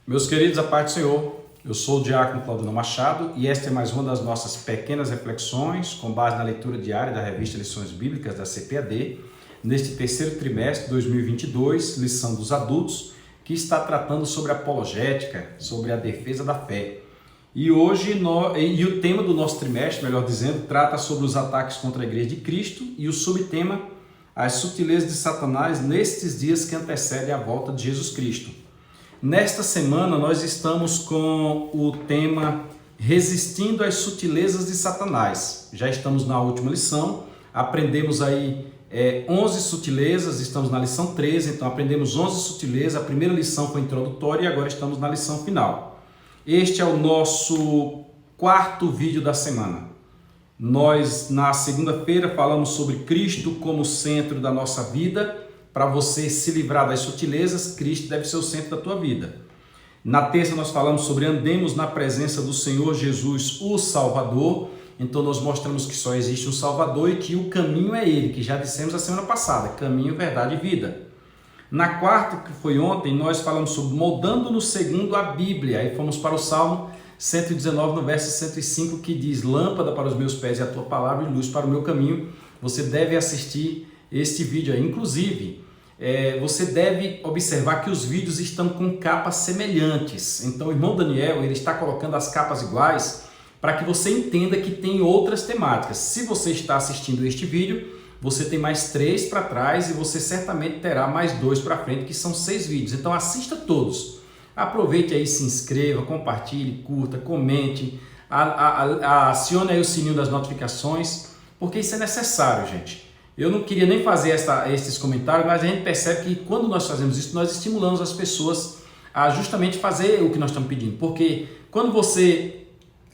Meus queridos, a paz do Senhor, eu sou o diácono Claudino Machado e esta é mais uma das nossas pequenas reflexões com base na leitura diária da revista Lições Bíblicas da CPAD, neste terceiro trimestre de 2022, lição dos adultos, que está tratando sobre apologética, sobre a defesa da fé. E hoje, o tema do nosso trimestre, melhor dizendo, trata sobre os ataques contra a Igreja de Cristo e o subtema, as sutilezas de Satanás nestes dias que antecedem a volta de Jesus Cristo. Nesta semana nós estamos com o tema Resistindo às Sutilezas de Satanás. Já estamos na última lição, aprendemos aí 11 sutilezas, estamos na lição 13, então aprendemos 11 sutilezas, a primeira lição foi introdutória e agora estamos na lição final. Este é o nosso quarto vídeo da semana. Nós na segunda-feira falamos sobre Cristo como centro da nossa vida. Para você se livrar das sutilezas, Cristo deve ser o centro da tua vida. Na terça nós falamos sobre andemos na presença do Senhor Jesus, o Salvador. Então nós mostramos que só existe um Salvador e que o caminho é Ele, que já dissemos a semana passada, caminho, verdade e vida. Na quarta, que foi ontem, nós falamos sobre moldando-nos segundo a Bíblia. Aí fomos para o Salmo 119, no verso 105, que diz: lâmpada para os meus pés e a tua palavra e luz para o meu caminho. Você deve assistir este vídeo aí. Inclusive, você deve observar que os vídeos estão com capas semelhantes. Então o irmão Daniel ele está colocando as capas iguais para que você entenda que tem outras temáticas. Se você está assistindo este vídeo, você tem mais 3 para trás e você certamente terá mais 2 para frente, que são 6 vídeos. Então assista todos. Aproveite aí, se inscreva, compartilhe, curta, comente, acione aí o sininho das notificações, porque isso é necessário, gente. Eu não queria nem fazer esses comentários, mas a gente percebe que quando nós fazemos isso, nós estimulamos as pessoas a justamente fazer o que nós estamos pedindo. Porque quando você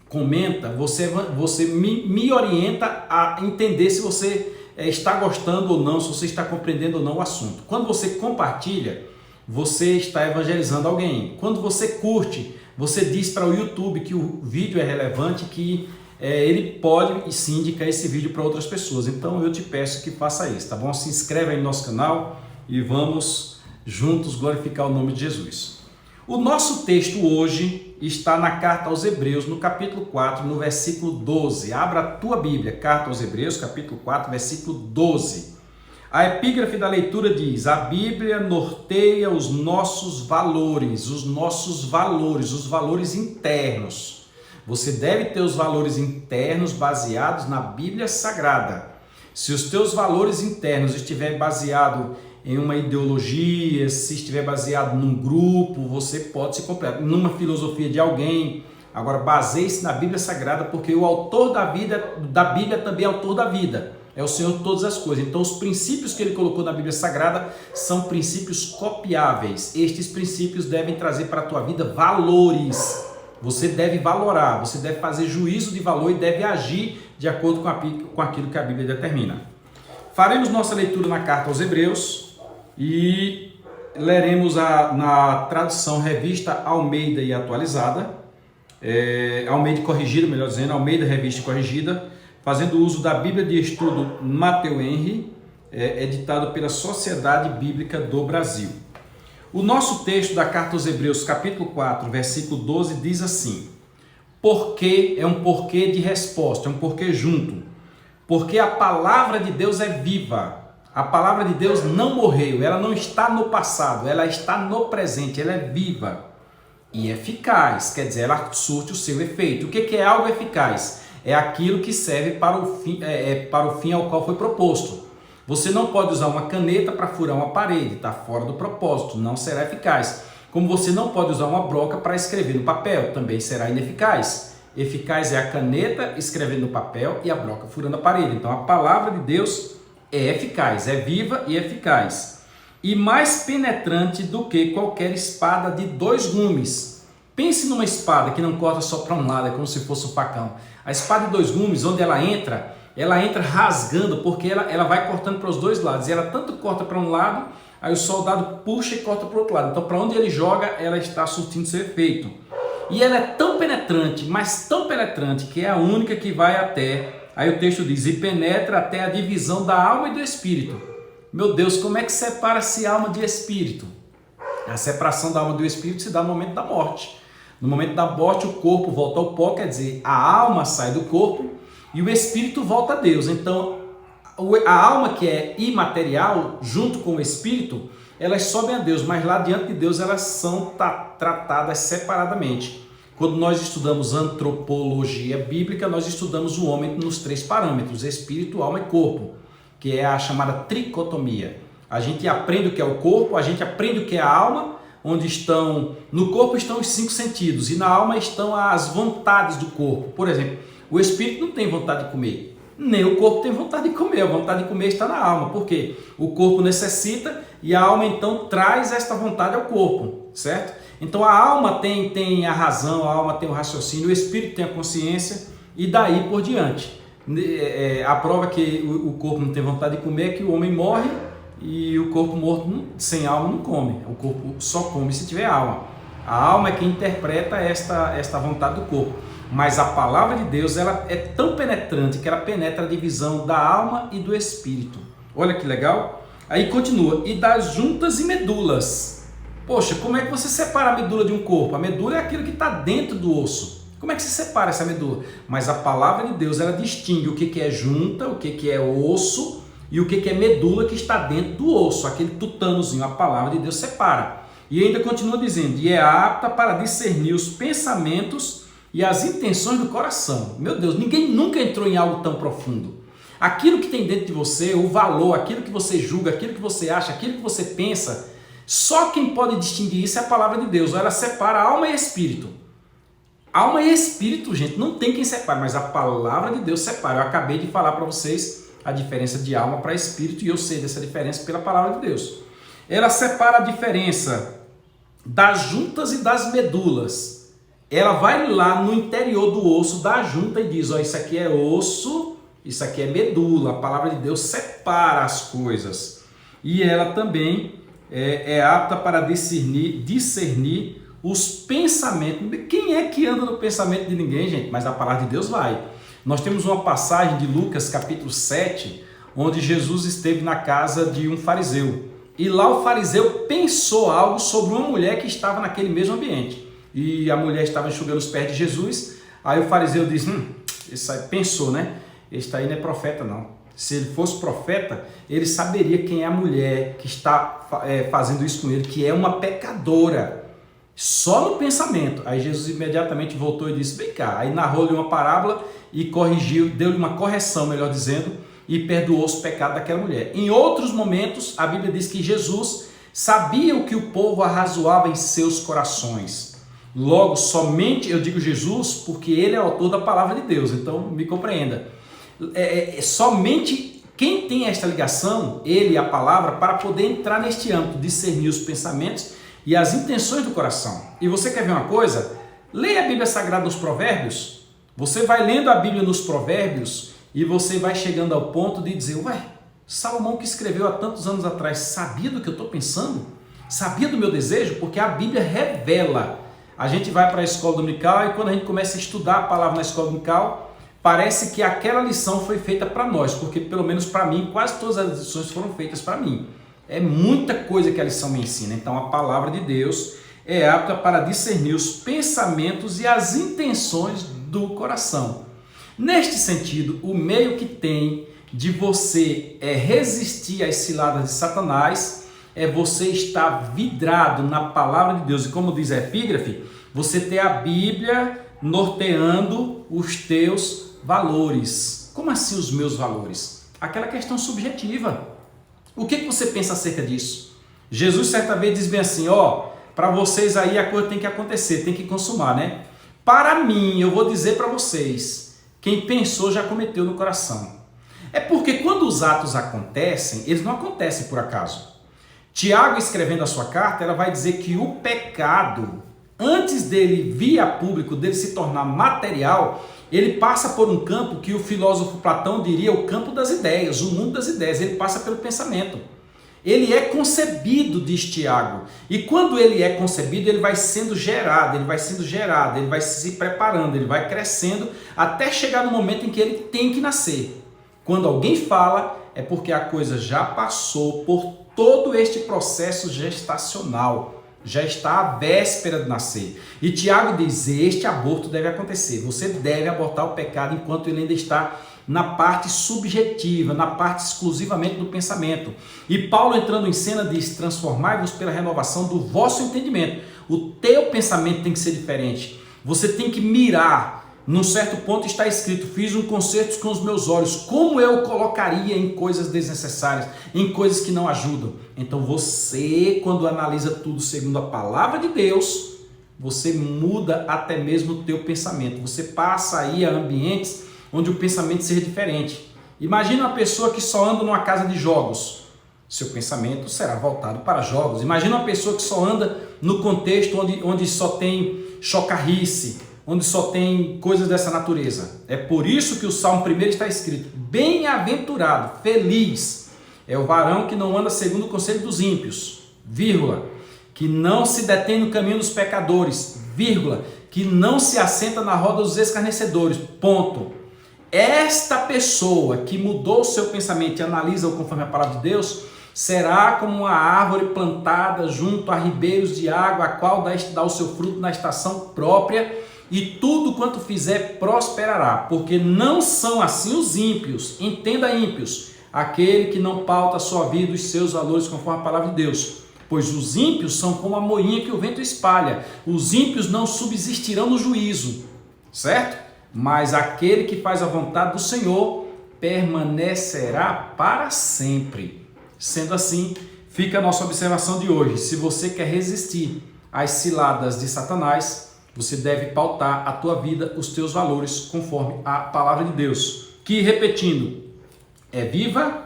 comenta, você me orienta a entender se você está gostando ou não, se você está compreendendo ou não o assunto. Quando você compartilha, você está evangelizando alguém. Quando você curte, você diz para o YouTube que o vídeo é relevante, que ele pode e sim indicar esse vídeo para outras pessoas. Então eu te peço que faça isso, tá bom? Se inscreve aí no nosso canal e vamos juntos glorificar o nome de Jesus. O nosso texto hoje está na carta aos Hebreus, no capítulo 4, no versículo 12. Abra a tua Bíblia, carta aos Hebreus, capítulo 4, versículo 12. A epígrafe da leitura diz: a Bíblia norteia os nossos valores, os valores internos. Você deve ter os valores internos baseados na Bíblia Sagrada. Se os teus valores internos estiverem baseados em uma ideologia, se estiver baseado num grupo, você pode se completar numa filosofia de alguém. Agora baseie-se na Bíblia Sagrada, porque o autor da Bíblia também é autor da vida. É o Senhor de todas as coisas. Então os princípios que ele colocou na Bíblia Sagrada são princípios copiáveis. Estes princípios devem trazer para a tua vida valores. Você deve valorar, você deve fazer juízo de valor e deve agir de acordo com aquilo que a Bíblia determina. Faremos nossa leitura na carta aos Hebreus e leremos na tradução revista Almeida e atualizada, Almeida corrigida, melhor dizendo, Almeida revista e corrigida, fazendo uso da Bíblia de Estudo Mateu Henry, editado pela Sociedade Bíblica do Brasil. O nosso texto da carta aos Hebreus, capítulo 4, versículo 12, diz assim: porquê é um porquê de resposta, é um porquê junto. Porque a palavra de Deus é viva. A palavra de Deus não morreu, ela não está no passado, ela está no presente, ela é viva e eficaz, quer dizer, ela surte o seu efeito. O que é algo eficaz? É aquilo que serve para o fim ao qual foi proposto. Você não pode usar uma caneta para furar uma parede, está fora do propósito, não será eficaz. Como você não pode usar uma broca para escrever no papel, também será ineficaz. Eficaz é a caneta escrevendo no papel e a broca furando a parede. Então a palavra de Deus é eficaz, é viva e eficaz. E mais penetrante do que qualquer espada de 2 gumes. Pense numa espada que não corta só para um lado, é como se fosse um facão. A espada de 2 gumes, onde ela entra rasgando, porque ela vai cortando para os 2 lados. E ela tanto corta para um lado, aí o soldado puxa e corta para o outro lado. Então para onde ele joga, ela está surtindo seu efeito. E ela é tão penetrante, mas tão penetrante, que é a única que vai até, aí o texto diz, e penetra até a divisão da alma e do espírito. Meu Deus, como é que separa-se alma de espírito? A separação da alma do espírito se dá no momento da morte. No momento da morte, o corpo volta ao pó, quer dizer, a alma sai do corpo e o espírito volta a Deus. Então, a alma que é imaterial, junto com o espírito, elas sobem a Deus, mas lá diante de Deus elas são tratadas separadamente. Quando nós estudamos antropologia bíblica, nós estudamos o homem nos 3 parâmetros, espírito, alma e corpo, que é a chamada tricotomia. A gente aprende o que é o corpo, a gente aprende o que é a alma, onde no corpo estão os 5 sentidos e na alma estão as vontades do corpo. Por exemplo, o espírito não tem vontade de comer, nem o corpo tem vontade de comer. A vontade de comer está na alma, porque o corpo necessita e a alma então traz esta vontade ao corpo, certo? Então a alma tem a razão, a alma tem o raciocínio, o espírito tem a consciência e daí por diante. A prova que o corpo não tem vontade de comer é que o homem morre e o corpo morto sem alma não come. O corpo só come se tiver alma. A alma é quem interpreta esta vontade do corpo. Mas a palavra de Deus ela é tão penetrante que ela penetra a divisão da alma e do espírito. Olha que legal. Aí continua. E das juntas e medulas. Poxa, como é que você separa a medula de um corpo? A medula é aquilo que está dentro do osso. Como é que se separa essa medula? Mas a palavra de Deus ela distingue o que é junta, o que é osso e o que é medula que está dentro do osso, aquele tutanozinho. A palavra de Deus separa. E ainda continua dizendo, e é apta para discernir os pensamentos e as intenções do coração. Meu Deus, ninguém nunca entrou em algo tão profundo. Aquilo que tem dentro de você, o valor, aquilo que você julga, aquilo que você acha, aquilo que você pensa, só quem pode distinguir isso é a palavra de Deus. Ela separa alma e espírito. Alma e espírito, gente, não tem quem separe, mas a palavra de Deus separa. Eu acabei de falar para vocês a diferença de alma para espírito e eu sei dessa diferença pela palavra de Deus. Ela separa a diferença das juntas e das medulas. Ela vai lá no interior do osso da junta e diz, ó, isso aqui é osso, isso aqui é medula. A palavra de Deus separa as coisas. E ela também é apta para discernir os pensamentos. Quem é que anda no pensamento de ninguém, gente? Mas a palavra de Deus vai. Nós temos uma passagem de Lucas, capítulo 7, onde Jesus esteve na casa de um fariseu. E lá o fariseu pensou algo sobre uma mulher que estava naquele mesmo ambiente. E a mulher estava enxugando os pés de Jesus. Aí o fariseu disse, esse aí pensou, né? Este aí não é profeta, não. Se ele fosse profeta, ele saberia quem é a mulher que está fazendo isso com ele, que é uma pecadora. Só no pensamento. Aí Jesus imediatamente voltou e disse, vem cá. Aí narrou-lhe uma parábola e corrigiu, deu-lhe uma correção, melhor dizendo, e perdoou os pecados daquela mulher. Em outros momentos, a Bíblia diz que Jesus sabia o que o povo arrazoava em seus corações. Logo, somente, eu digo Jesus, porque ele é autor da palavra de Deus, então me compreenda. Somente quem tem esta ligação, ele e a palavra, para poder entrar neste âmbito, discernir os pensamentos e as intenções do coração. E você quer ver uma coisa? Leia a Bíblia Sagrada nos Provérbios. Você vai lendo a Bíblia nos Provérbios e você vai chegando ao ponto de dizer, ué, Salomão que escreveu há tantos anos atrás, sabia do que eu estou pensando? Sabia do meu desejo? Porque a Bíblia revela. A gente vai para a escola dominical e quando a gente começa a estudar a palavra na escola dominical, parece que aquela lição foi feita para nós, porque pelo menos para mim, quase todas as lições foram feitas para mim. É muita coisa que a lição me ensina. Então a palavra de Deus é apta para discernir os pensamentos e as intenções do coração. Neste sentido, o meio que tem de você resistir às ciladas de Satanás é você estar vidrado na palavra de Deus. E como diz a epígrafe, você ter a Bíblia norteando os teus valores. Como assim os meus valores? Aquela questão subjetiva. O que você pensa acerca disso? Jesus certa vez diz bem assim, para vocês aí a coisa tem que acontecer, tem que consumar, né? Para mim, eu vou dizer para vocês, quem pensou já cometeu no coração. É porque quando os atos acontecem, eles não acontecem por acaso. Tiago, escrevendo a sua carta, ela vai dizer que o pecado, antes dele vir a público, dele se tornar material, ele passa por um campo que o filósofo Platão diria o campo das ideias, o mundo das ideias. Ele passa pelo pensamento. Ele é concebido, diz Tiago. E quando ele é concebido, ele vai sendo gerado, ele vai se preparando, ele vai crescendo, até chegar no momento em que ele tem que nascer. Quando alguém fala, é porque a coisa já passou por todo este processo gestacional. já está à véspera de nascer. E Tiago diz, este aborto deve acontecer. Você deve abortar o pecado enquanto ele ainda está na parte subjetiva, na parte exclusivamente do pensamento. E Paulo, entrando em cena, diz, transformai-vos pela renovação do vosso entendimento. O teu pensamento tem que ser diferente. Você tem que mirar. Num certo ponto está escrito, fiz um concerto com os meus olhos, como eu colocaria em coisas desnecessárias, em coisas que não ajudam. Então você, quando analisa tudo segundo a palavra de Deus, você muda até mesmo o teu pensamento. Você passa aí a ambientes onde o pensamento seja diferente. Imagina uma pessoa que só anda numa casa de jogos. Seu pensamento será voltado para jogos. Imagina uma pessoa que só anda no contexto onde só tem chocarrice, onde só tem coisas dessa natureza. É por isso que o Salmo 1 está escrito, bem-aventurado, feliz, é o varão que não anda segundo o conselho dos ímpios, vírgula, que não se detém no caminho dos pecadores, vírgula, que não se assenta na roda dos escarnecedores, ponto. Esta pessoa que mudou o seu pensamento e analisa-o conforme a palavra de Deus, será como uma árvore plantada junto a ribeiros de água, a qual dá o seu fruto na estação própria, e tudo quanto fizer prosperará, porque não são assim os ímpios, entenda ímpios, aquele que não pauta a sua vida e os seus valores conforme a palavra de Deus, pois os ímpios são como a moinha que o vento espalha, os ímpios não subsistirão no juízo, certo? Mas aquele que faz a vontade do Senhor permanecerá para sempre. Sendo assim, fica a nossa observação de hoje, se você quer resistir às ciladas de Satanás, você deve pautar a tua vida, os teus valores, conforme a palavra de Deus. Que, repetindo, é viva,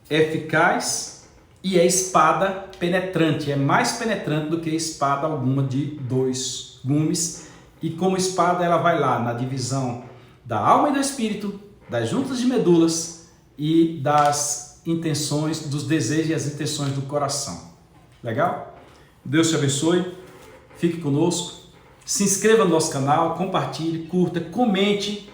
eficaz e é espada penetrante. É mais penetrante do que espada alguma de dois gumes. E como espada ela vai lá na divisão da alma e do espírito, das juntas de medulas e das intenções, dos desejos e as intenções do coração. Legal? Deus te abençoe, fique conosco, se inscreva no nosso canal, compartilhe, curta, comente.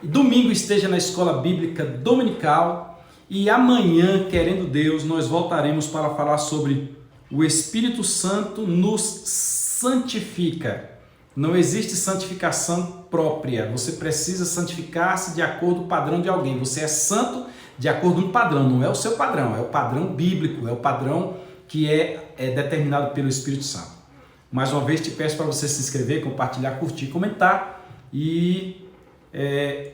Domingo esteja na Escola Bíblica Dominical e amanhã, querendo Deus, nós voltaremos para falar sobre o Espírito Santo nos santifica. Não existe santificação própria, você precisa santificar-se de acordo com o padrão de alguém. Você é santo de acordo com um padrão, não é o seu padrão, é o padrão bíblico, é o padrão que é determinado pelo Espírito Santo. Mais uma vez te peço para você se inscrever, compartilhar, curtir, comentar e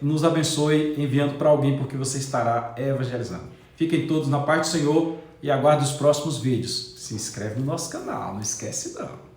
nos abençoe enviando para alguém porque você estará evangelizando. Fiquem todos na paz do Senhor e aguarde os próximos vídeos. Se inscreve no nosso canal, não esquece não.